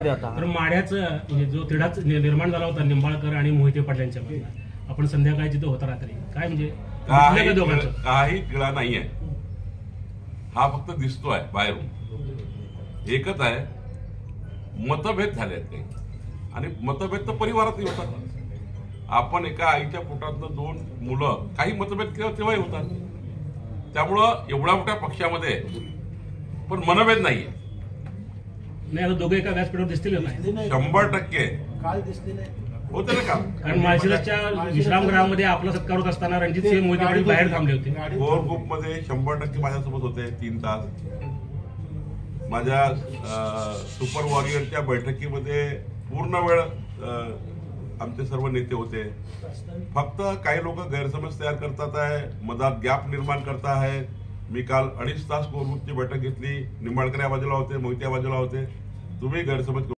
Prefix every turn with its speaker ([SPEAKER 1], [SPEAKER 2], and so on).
[SPEAKER 1] तर माढ्याचं म्हणजे जो तिढाच निर्माण झाला होता निंबाळकर आणि मोहिते पाटलांच्या मध्ये, आपण संध्याकाळी तिथे होता रात्री, काय म्हणजे
[SPEAKER 2] काही तिळा नाहीये, हा फक्त दिसतोय बाहेरून. एकच आहे, मतभेद झाले आहेत काही, आणि मतभेद तर परिवारातही होतात. आपण एका आईच्या पोटातनं 2 मुलं, काही मतभेद केव्हा तेव्हाही होतात. त्यामुळं एवढ्या मोठ्या पक्षामध्ये पण मनभेद नाहीये.
[SPEAKER 1] नाही, आता दोघे एका व्यासपीठावर दिसतील नाही
[SPEAKER 2] 100%
[SPEAKER 3] काल दिसले नाही
[SPEAKER 2] होते ना का.
[SPEAKER 1] कारण माळशिरसच्या विश्रामगृहामध्ये आपला सत्कार होत असताना रणजित सिंह मोहिते पाटील बाहेर थांबले होते.
[SPEAKER 2] कोर ग्रुपमध्ये 100% माझ्यासोबत होते 3 तास. माझ्या सुपर वॉरियरच्या बैठकीमध्ये पूर्ण वेळ आमचे सर्व नेते होते. फक्त काही लोक गैरसमज तयार करतात आहे, मधात गॅप निर्माण करत आहेत. मी काल 2.5 तास कोर ग्रुपची बैठक घेतली. निंबाळकर या बाजूला होते, मोहिते या बाजूला होते. तुम्ही गैरसमज